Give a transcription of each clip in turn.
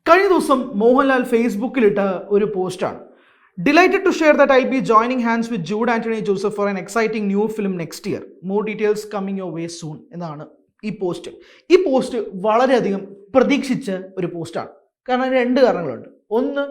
കഴിഞ്ഞ ദിവസം മോഹൻലാൽ ഫേസ്ബുക്കിലിട്ട ഒരു പോസ്റ്റാണ്. Delighted to share that I'll be joining hands with Jude Anthony Joseph for an exciting new film next year. More details coming your way soon എന്നാണ് ഈ post വളരെയധികം പ്രതീക്ഷിച്ച ഒരു പോസ്റ്റാണ്. കാരണം രണ്ട് കാരണങ്ങളുണ്ട്. ഒന്ന്,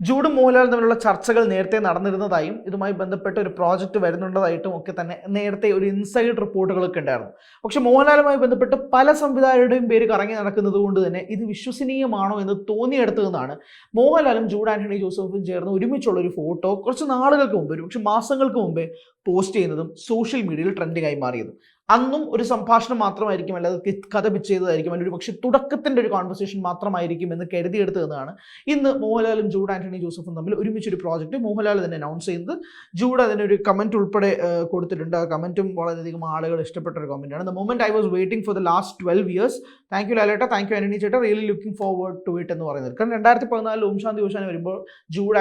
ജൂഡും മോഹൻലാലും തമ്മിലുള്ള ചർച്ചകൾ നേരത്തെ നടന്നിരുന്നതായും ഇതുമായി ബന്ധപ്പെട്ട ഒരു പ്രോജക്റ്റ് വരുന്നുണ്ടതായിട്ടും ഒക്കെ തന്നെ നേരത്തെ ഒരു ഇൻസൈഡ് റിപ്പോർട്ടുകളൊക്കെ ഉണ്ടായിരുന്നു. പക്ഷെ മോഹൻലാലുമായി ബന്ധപ്പെട്ട് പല സംവിധായകരുടെയും പേര് കറങ്ങി നടക്കുന്നത് കൊണ്ട് തന്നെ ഇത് വിശ്വസനീയമാണോ എന്ന് തോന്നിയെടുത്തു നിന്നാണ് മോഹൻലാലും ജൂഡ് ആന്റണി ജോസഫും ചേർന്ന് ഒരുമിച്ചുള്ള ഒരു ഫോട്ടോ കുറച്ച് നാളുകൾക്ക് മുമ്പ്, ഒരു പക്ഷെ മാസങ്ങൾക്ക് മുമ്പേ പോസ്റ്റ് ചെയ്യുന്നതും സോഷ്യൽ മീഡിയയിൽ ട്രെൻഡിങ്ങായി മാറിയതും. അന്നും ഒരു സംഭാഷണം മാത്രമായിരിക്കും, അല്ലാതെ കഥ പിച്ച് ചെയ്തതായിരിക്കും, അല്ലെങ്കിൽ ഒരു പക്ഷേ തുടക്കത്തിൻ്റെ ഒരു കോൺവെർസേഷൻ മാത്രമായിരിക്കും എന്ന് കരുതിയെടുത്തതെന്നാണ് ഇന്ന് മോഹൻലാലും ജൂഡ് ആന്റണി ജോസഫും തമ്മിൽ ഒരുമിച്ചൊരു പ്രോജക്റ്റ് മോഹൻലാൽ തന്നെ അനൗൺസ് ചെയ്യുന്നത്. ജൂഡ് അതിനൊരു കമൻറ്റ് ഉൾപ്പെടെ കൊടുത്തിട്ടുണ്ട്. ആ കമൻറ്റും വളരെയധികം ആളുകൾ ഇഷ്ടപ്പെട്ട ഒരു കമൻറ്റാണ്. The moment I was waiting for the last 12 years. Thank you ലാലേട്ട, താങ്ക് യു ആന്റണി ചേട്ടാ, really looking forward to it എന്ന് പറയുന്നത്. കാരണം 2014 ഓം ശാന്തി ഓശാന വരുമ്പോൾ ജൂഡ്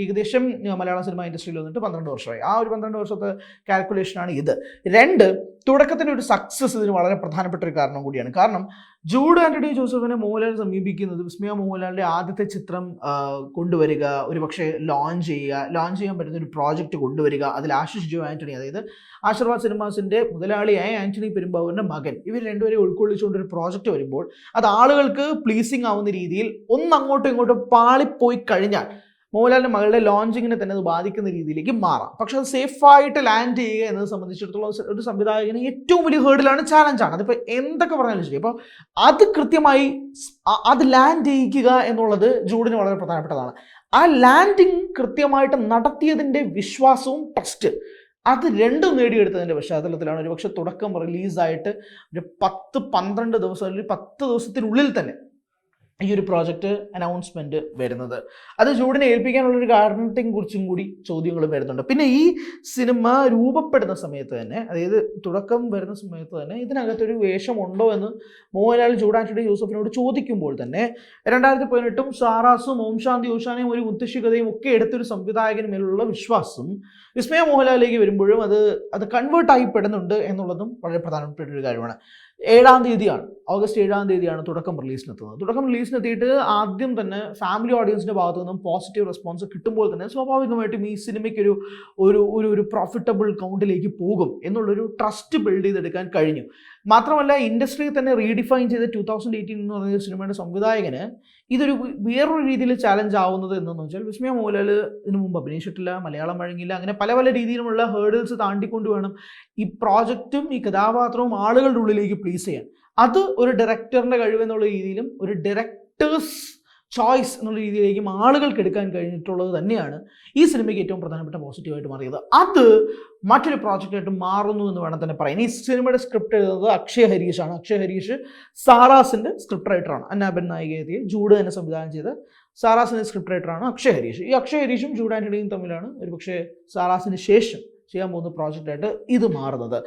ഏകദേശം മലയാള സിനിമ ഇൻഡസ്ട്രിയിൽ വന്നിട്ട് 12 വർഷമായി. ആ ഒരു 12 വർഷത്തെ കാൽക്കുലേഷനാണ് ഇത്. രണ്ട്, തുടക്കത്തിൻ്റെ ഒരു സക്സസ് ഇതിന് വളരെ പ്രധാനപ്പെട്ട ഒരു കാരണം കൂടിയാണ്. കാരണം ജൂഡ് ആന്റണി ജോസഫിനെ മോഹൻലാൽ സമീപിക്കുന്നത് വിസ്മയ മോഹൻലാലിൻ്റെ ആദ്യത്തെ ചിത്രം കൊണ്ടുവരിക, ഒരു പക്ഷേ ലോഞ്ച് ചെയ്യാൻ പറ്റുന്ന ഒരു പ്രോജക്റ്റ് കൊണ്ടുവരിക, അതിൽ ആശിഷ് ജോ ആന്റണി, അതായത് ആശീർവാദ് സിനിമാസിൻ്റെ മുതലാളിയായ ആന്റണി പെരുമ്പാവൂരിൻ്റെ മകൻ, ഇവർ രണ്ടുപേരെ ഉൾക്കൊള്ളിച്ചുകൊണ്ട് ഒരു പ്രോജക്റ്റ് വരുമ്പോൾ അത് ആളുകൾക്ക് പ്ലീസിങ് ആവുന്ന രീതിയിൽ ഒന്ന് അങ്ങോട്ടും ഇങ്ങോട്ടും പാളിപ്പോയി കഴിഞ്ഞാൽ മോഹൻലാലിൻ്റെ മകളുടെ ലോഞ്ചിങ്ങിനെ തന്നെ അത് ബാധിക്കുന്ന രീതിയിലേക്ക് മാറാം. പക്ഷെ അത് സേഫായിട്ട് ലാൻഡ് ചെയ്യുക എന്നത് സംബന്ധിച്ചിടത്തോളം ഒരു സംവിധായകന് ഏറ്റവും വലിയ ഹേർഡിലാണ്, ചാലഞ്ചാണ്. അതിപ്പോൾ എന്തൊക്കെ പറഞ്ഞാലും ശരി. അപ്പോൾ അത് കൃത്യമായി അത് ലാൻഡ് ചെയ്യിക്കുക എന്നുള്ളത് ജൂഡിന് വളരെ പ്രധാനപ്പെട്ടതാണ്. ആ ലാൻഡിങ് കൃത്യമായിട്ട് നടത്തിയതിൻ്റെ വിശ്വാസവും ട്രസ്റ്റ്, അത് രണ്ടും നേടിയെടുത്തതിൻ്റെ പശ്ചാത്തലത്തിലാണ് ഒരു പക്ഷേ തുടക്കം റിലീസായിട്ട് ഒരു 10-12 ദിവസം അല്ലെങ്കിൽ 10 ദിവസത്തിനുള്ളിൽ തന്നെ ഈ ഒരു പ്രോജക്റ്റ് അനൗൺസ്മെൻറ്റ് വരുന്നത്. അത് ജൂഡിനെ ഏൽപ്പിക്കാനുള്ളൊരു കാരണത്തെയും കുറിച്ചും കൂടി ചോദ്യങ്ങൾ വരുന്നുണ്ട്. പിന്നെ ഈ സിനിമ രൂപപ്പെടുന്ന സമയത്ത് തന്നെ, അതായത് തുടക്കം വരുന്ന സമയത്ത് തന്നെ ഇതിനകത്തൊരു വേഷമുണ്ടോ എന്ന് മോഹൻലാൽ ജൂഡ് ആന്റണി ജോസഫിനോട് ചോദിക്കുമ്പോൾ തന്നെ 2018 സാറാസും ഓം ശാന്തി ഓശാനയും ഒരു മുത്തശ്ശി കഥയും ഒക്കെ എടുത്തൊരു സംവിധായകന് മേലുള്ള വിശ്വാസം വിസ്മയ മോഹൻലാലിലേക്ക് വരുമ്പോഴും അത് കൺവേർട്ടായി പെടുന്നുണ്ട് എന്നുള്ളതും വളരെ പ്രധാനപ്പെട്ട ഒരു കാര്യമാണ്. ഓഗസ്റ്റ് 7 തീയതിയാണ് തുടക്കം റിലീസിനെത്തുന്നത്. തുടക്കം റിലീസിനെത്തിയിട്ട് ആദ്യം തന്നെ ഫാമിലി ഓഡിയൻസിൻ്റെ ഭാഗത്തു നിന്നും പോസിറ്റീവ് റെസ്പോൺസ് കിട്ടുമ്പോൾ തന്നെ സ്വാഭാവികമായിട്ടും ഈ സിനിമയ്ക്ക് ഒരു പ്രോഫിറ്റബിൾ കൗണ്ടിലേക്ക് പോകും എന്നുള്ളൊരു ട്രസ്റ്റ് ബിൽഡ് ചെയ്തെടുക്കാൻ കഴിഞ്ഞു. മാത്രമല്ല, ഇൻഡസ്ട്രിയെ തന്നെ റീഡിഫൈൻ ചെയ്ത 2018 എന്ന് പറയുന്ന സിനിമയുടെ സംവിധായകന് ഇതൊരു വേറൊരു രീതിയിൽ ചാലഞ്ച് ആവുന്നത് എന്തെന്ന് വെച്ചാൽ, വിസ്മയ മോഹൻലാൽ ഇതിനു മുമ്പ് അഭിനയിച്ചിട്ടില്ല, മലയാളം വഴങ്ങിയില്ല, അങ്ങനെ പല രീതിയിലുമുള്ള ഹേർഡിൽസ് താണ്ടിക്കൊണ്ട് വേണം ഈ പ്രോജക്റ്റും ഈ കഥാപാത്രവും ആളുകളുടെ ഉള്ളിലേക്ക് പ്ലീസ് ചെയ്യാൻ. അത് ഒരു ഡയറക്ടറിൻ്റെ കഴിവെന്നുള്ള രീതിയിലും ഒരു ഡയറക്ടേഴ്സ് ചോയ്സ് എന്നുള്ള രീതിയിലേക്കും ആളുകൾക്ക് എടുക്കാൻ കഴിഞ്ഞിട്ടുള്ളത് തന്നെയാണ് ഈ സിനിമയ്ക്ക് ഏറ്റവും പ്രധാനപ്പെട്ട പോസിറ്റീവായിട്ട് മാറിയത്. അത് മറ്റൊരു പ്രോജക്റ്റായിട്ട് മാറുന്നു എന്ന് വേണം തന്നെ പറയാൻ. ഈ സിനിമയുടെ സ്ക്രിപ്റ്റ് എഴുതുന്നത് അക്ഷയ് ഹരീഷാണ്. അക്ഷയ് ഹരീഷ് സാറാസിൻ്റെ സ്ക്രിപ്റ്റ് റൈറ്ററാണ്. അന്നാബൻ നായികയെത്തിയ ജൂഡ് തന്നെ സംവിധാനം ചെയ്ത സാറാസിൻ്റെ സ്ക്രിപ്റ്റ് റൈറ്ററാണ് അക്ഷയ് ഹരീഷ്. ഈ അക്ഷയ് ഹരീഷും ജൂഡ് ആന്റണിയും തമ്മിലാണ് ഒരു പക്ഷേ സാറാസിന് ശേഷം ചെയ്യാൻ പോകുന്ന പ്രോജക്റ്റായിട്ട് ഇത് മാറുന്നത്.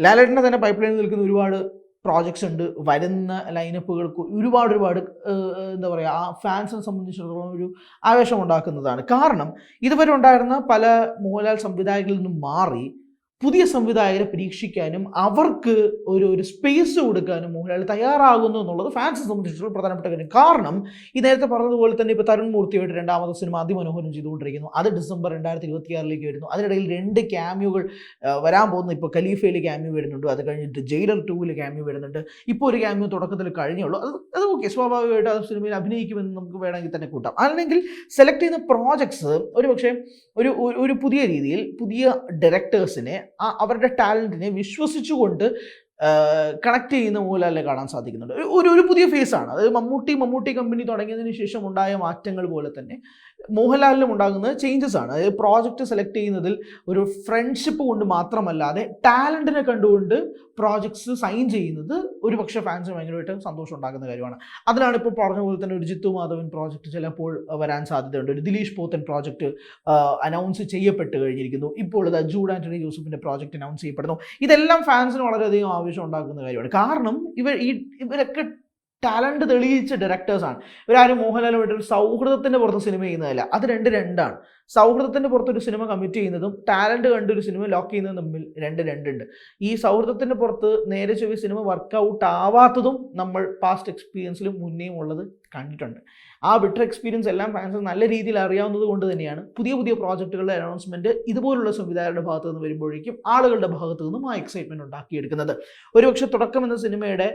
ലാലേട്ടൻ്റെ തന്നെ പൈപ്പ് ലൈനിൽ നിൽക്കുന്ന ഒരുപാട് പ്രോജക്ട്സ് ഉണ്ട്. വരുന്ന ലൈനപ്പുകൾക്ക് ഒരുപാട് എന്താ പറയുക, ആ ഫാൻസിനെ സംബന്ധിച്ചിടത്തോളം ഒരു ആവേശം ഉണ്ടാക്കുന്നതാണ്. കാരണം ഇതുവരെ ഉണ്ടായിരുന്ന പല മോഹൻലാൽ സംവിധായകരിൽ നിന്നും മാറി പുതിയ സംവിധായകരെ പരീക്ഷിക്കാനും അവർക്ക് ഒരു സ്പേസ് കൊടുക്കാനും മോഹൻലാൽ തയ്യാറാകുന്നു എന്നുള്ളത് ഫാൻസിനെ സംബന്ധിച്ചിടത്തോളം പ്രധാനപ്പെട്ട കാര്യം. കാരണം ഈ നേരത്തെ പറഞ്ഞതുപോലെ തന്നെ ഇപ്പോൾ തരുൺ മൂർത്തിയായിട്ട് 2ാമത്തെ സിനിമ അതിമനോഹരം ചെയ്തുകൊണ്ടിരിക്കുന്നു. അത് ഡിസംബർ 2026 വരുന്നു. അതിനിടയിൽ 2 ക്യാമിയോകൾ വരാൻ പോകുന്നു. ഇപ്പോൾ ഖലീഫയിൽ ക്യാമിയോ വരുന്നുണ്ട്, അത് കഴിഞ്ഞിട്ട് ജയിലർ 2 ക്യാമിയോ വരുന്നുണ്ട്. ഇപ്പോൾ ഒരു ക്യാമിയോ തുടക്കത്തിൽ കഴിഞ്ഞുള്ളൂ. അത് ഓക്കെ, സ്വാഭാവികമായിട്ട് ആ സിനിമയിൽ അഭിനയിക്കുമെന്ന് നമുക്ക് വേണമെങ്കിൽ തന്നെ കൂട്ടാം. അല്ലെങ്കിൽ സെലക്ട് ചെയ്യുന്ന പ്രോജക്ട്സ് ഒരു പക്ഷേ ഒരു പുതിയ രീതിയിൽ പുതിയ ഡയറക്ടേഴ്സിനെ അവരുടെ ടാലൻറ്റിനെ വിശ്വസിച്ചുകൊണ്ട് കണക്ട് ചെയ്യുന്ന മോഹൻലാലിനെ കാണാൻ സാധിക്കുന്നുണ്ട്. ഒരു പുതിയ ഫേസാണ്. അതായത് മമ്മൂട്ടി കമ്പനി തുടങ്ങിയതിന് ശേഷം ഉണ്ടായ മാറ്റങ്ങൾ പോലെ തന്നെ മോഹൻലാലിലും ഉണ്ടാകുന്ന ചേഞ്ചസ് ആണ്. അതായത് പ്രോജക്റ്റ് സെലക്ട് ചെയ്യുന്നതിൽ ഒരു ഫ്രണ്ട്ഷിപ്പ് കൊണ്ട് മാത്രമല്ലാതെ ടാലൻറ്റിനെ കണ്ടുകൊണ്ട് പ്രോജക്ട്സ് സൈൻ ചെയ്യുന്നത് ഒരു പക്ഷേ ഫാൻസിന് ഭയങ്കരമായിട്ട് സന്തോഷം ഉണ്ടാക്കുന്ന കാര്യമാണ്. അതിലാണ് ഇപ്പോൾ പറഞ്ഞ പോലെ തന്നെ ഒരു ജിത്തു മാധവൻ പ്രോജക്റ്റ് ചിലപ്പോൾ വരാൻ സാധ്യതയുണ്ട്. ഒരു ദിലീഷ് പോത്തൻ പ്രോജക്റ്റ് അനൗൺസ് ചെയ്യപ്പെട്ട് കഴിഞ്ഞിരിക്കുന്നു. ഇപ്പോൾ ഇത് ജൂഡ് ആന്റണി ജോസഫിൻ്റെ പ്രോജക്റ്റ് അനൗൺസ് ചെയ്യപ്പെടുന്നു. ഇതെല്ലാം ഫാൻസിന് വളരെയധികം ആവേശം ഉണ്ടാക്കുന്ന കാര്യമാണ്. കാരണം ഇവരൊക്കെ ടാലൻറ്റ് തെളിയിച്ച ഡയറക്ടേഴ്സാണ്. ഇവരാരും മോഹൻലാലുമായിട്ട് ഒരു സൗഹൃദത്തിൻ്റെ പുറത്ത് സിനിമ ചെയ്യുന്നതല്ല. അത് രണ്ടാണ്. സൗഹൃദത്തിൻ്റെ പുറത്തൊരു സിനിമ കമ്മിറ്റ് ചെയ്യുന്നതും ടാലൻറ്റ് കണ്ടൊരു സിനിമ ലോക്ക് ചെയ്യുന്നതും തമ്മിൽ രണ്ടുണ്ട്. ഈ സൗഹൃദത്തിൻ്റെ പുറത്ത് നേരെ ചൊവ്വേ സിനിമ വർക്കൗട്ട് ആവാത്തതും നമ്മൾ പാസ്റ്റ് എക്സ്പീരിയൻസിലും മുന്നേയും ഉള്ളത് കണ്ടിട്ടുണ്ട്. ആ ബിറ്റർ എക്സ്പീരിയൻസ് എല്ലാം ഫാൻസിന് നല്ല രീതിയിൽ അറിയാവുന്നത് കൊണ്ട് തന്നെയാണ് പുതിയ പ്രോജക്റ്റുകളുടെ അനൗൺസ്മെൻറ്റ് ഇതുപോലുള്ള സംവിധായകരുടെ ഭാഗത്തു നിന്ന് വരുമ്പോഴേക്കും ആളുകളുടെ ഭാഗത്തു നിന്നും ആ എക്സൈറ്റ്മെൻറ്റ് ഉണ്ടാക്കിയെടുക്കുന്നത്. ഒരുപക്ഷെ തുടക്കം എന്ന സിനിമയുടെ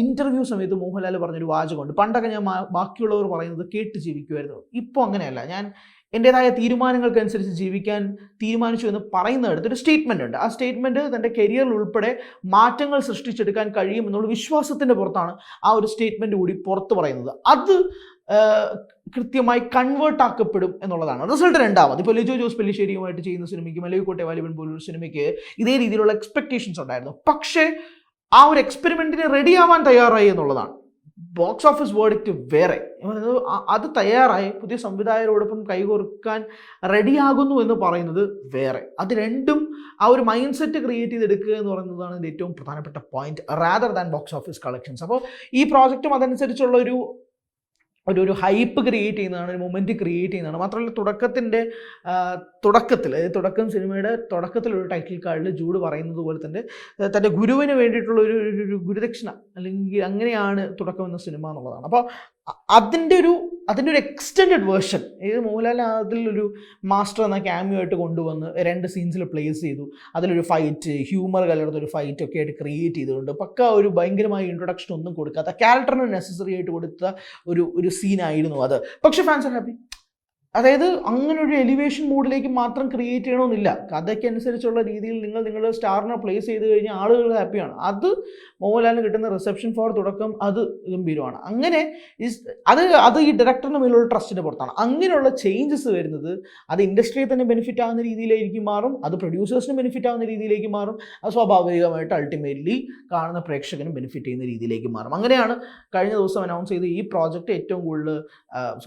ഇൻ്റർവ്യൂ സമയത്ത് മോഹൻലാൽ പറഞ്ഞൊരു വാചകമുണ്ട്, പണ്ടൊക്കെ ഞാൻ ബാക്കിയുള്ളവർ പറയുന്നത് കേട്ട് ജീവിക്കുമായിരുന്നു, ഇപ്പോൾ അങ്ങനെയല്ല, ഞാൻ എൻ്റേതായ തീരുമാനങ്ങൾക്കനുസരിച്ച് ജീവിക്കാൻ തീരുമാനിച്ചു എന്ന് പറയുന്നിടത്ത് ഒരു സ്റ്റേറ്റ്മെൻ്റ് ഉണ്ട്. ആ സ്റ്റേറ്റ്മെൻറ്റ് തൻ്റെ കരിയറിൽ ഉൾപ്പെടെ മാറ്റങ്ങൾ സൃഷ്ടിച്ചെടുക്കാൻ കഴിയുമെന്നുള്ള വിശ്വാസത്തിൻ്റെ പുറത്താണ് ആ ഒരു സ്റ്റേറ്റ്മെൻറ്റ് കൂടി പുറത്ത് പറയുന്നത്. അത് കൃത്യമായി കൺവേർട്ട് ആക്കപ്പെടും എന്നുള്ളതാണ്. റിസൾട്ട് രണ്ടാമത് ഇപ്പോൾ ലിജോ ജോസ് പെല്ലിശ്ശേരിയുമായിട്ട് ചെയ്യുന്ന സിനിമയ്ക്ക്, മലവിക്കോട്ടെ വാലിബൻ പോലൊരു സിനിമയ്ക്ക് ഇതേ രീതിയിലുള്ള എക്സ്പെക്റ്റേഷൻസ് ഉണ്ടായിരുന്നു. പക്ഷേ ആ ഒരു എക്സ്പെരിമെൻറ്റിന് റെഡിയാവാൻ തയ്യാറായി എന്നുള്ളതാണ്. ബോക്സ് ഓഫീസ് വേർഡിക്റ്റ് വേറെ, അത് തയ്യാറായി പുതിയ സംവിധായകരോടൊപ്പം കൈകോർക്കാൻ റെഡിയാകുന്നു എന്ന് പറയുന്നത് വേറെ. അത് രണ്ടും ആ ഒരു മൈൻഡ് സെറ്റ് ക്രിയേറ്റ് ചെയ്തെടുക്കുക എന്ന് പറയുന്നതാണ് ഇതിൻ്റെ ഏറ്റവും പ്രധാനപ്പെട്ട point, rather than box office collections. അപ്പോൾ ഈ പ്രോജക്റ്റും അതനുസരിച്ചുള്ള ഒരു ഹൈപ്പ് ക്രിയേറ്റ് ചെയ്യുന്നതാണ്, ഒരു മൊമെൻറ്റ് ക്രിയേറ്റ് ചെയ്യുന്നതാണ്. മാത്രമല്ല തുടക്കം സിനിമയുടെ തുടക്കത്തിലൊരു ടൈറ്റിൽ കാർഡിൽ ജൂഡ് പറയുന്നത് പോലെ തന്നെ തൻ്റെ ഗുരുവിന് വേണ്ടിയിട്ടുള്ള ഒരു ഗുരുദക്ഷിണ, അല്ലെങ്കിൽ അങ്ങനെയാണ് തുടക്കം എന്ന സിനിമ എന്നുള്ളതാണ്. അപ്പോൾ അതിൻ്റെ ഒരു എക്സ്റ്റെൻഡഡ് വേർഷൻ, ഇത് മോഹൻലാൽ അതിലൊരു മാസ്റ്റർ എന്ന ക്യാമിയോ ആയിട്ട് കൊണ്ടുവന്ന് 2 സീൻസിൽ പ്ലേസ് ചെയ്തു. അതിലൊരു ഫൈറ്റ്, ഹ്യൂമർ കലർന്നൊരു ഫൈറ്റ് ഒക്കെ ആയിട്ട് ക്രിയേറ്റ് ചെയ്തുകൊണ്ട് പക്ക ഒരു ഭയങ്കരമായ ഇൻട്രൊഡക്ഷൻ ഒന്നും കൊടുക്കാത്ത, ക്യാരക്ടറിന് നെസസറി ആയിട്ട് കൊടുത്ത ഒരു സീനായിരുന്നു അത്. പക്ഷേ ഫാൻസ് ആർ ഹാപ്പി. അതായത് അങ്ങനെ ഒരു എലിവേഷൻ മൂഡിലേക്ക് മാത്രം ക്രിയേറ്റ് ചെയ്യണമെന്നില്ല, കഥയ്ക്ക് അനുസരിച്ചുള്ള രീതിയിൽ നിങ്ങളുടെ സ്റ്റാറിനെ പ്ലേസ് ചെയ്ത് കഴിഞ്ഞാൽ ആളുകൾ ഹാപ്പിയാണ്. അത് മോഹൻലാലിന് കിട്ടുന്ന റിസപ്ഷൻ ഫോർ തുടക്കം അത് ഗംഭീരമാണ്. അങ്ങനെ അത് ഈ ഡയറക്ടറിന് മേലുള്ള ട്രസ്റ്റിൻ്റെ പുറത്താണ്. അങ്ങനെയുള്ള ചേഞ്ചസ് വരുന്നത് അത് ഇൻഡസ്ട്രിയെ തന്നെ ബെനിഫിറ്റ് ആവുന്ന രീതിയിലേക്ക് മാറും, അത് പ്രൊഡ്യൂസേഴ്സിന് ബെനിഫിറ്റ് ആവുന്ന രീതിയിലേക്ക് മാറും, അത് സ്വാഭാവികമായിട്ട് അൾട്ടിമേറ്റ്ലി കാണുന്ന പ്രേക്ഷകനും ബെനിഫിറ്റ് ചെയ്യുന്ന രീതിയിലേക്ക് മാറും. അങ്ങനെയാണ് കഴിഞ്ഞ ദിവസം അനൗൺസ് ചെയ്ത ഈ പ്രോജക്റ്റ് ഏറ്റവും കൂടുതൽ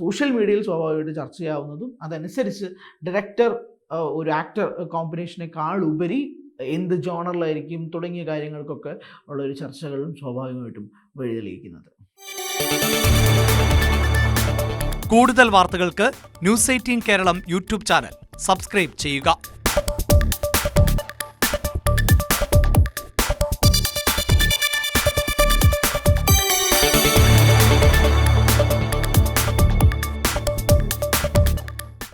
സോഷ്യൽ മീഡിയയിൽ സ്വാഭാവികമായിട്ട് ചർച്ച ചെയ്യാവുന്നതും അതനുസരിച്ച് ഡയറക്ടർ ഒരു ആക്ടർ കോമ്പിനേഷനേക്കാൾ ഉപരി എന്ത് ജോണറിലായിരിക്കും തുടങ്ങിയ കാര്യങ്ങൾക്കൊക്കെ ഉള്ളൊരു ചർച്ചകളും സ്വാഭാവികമായിട്ടും വഴിതെളിയിക്കുന്നത്. കൂടുതൽ വാർത്തകൾക്ക് news 18 Keralam YouTube channel subscribe ചെയ്യുക.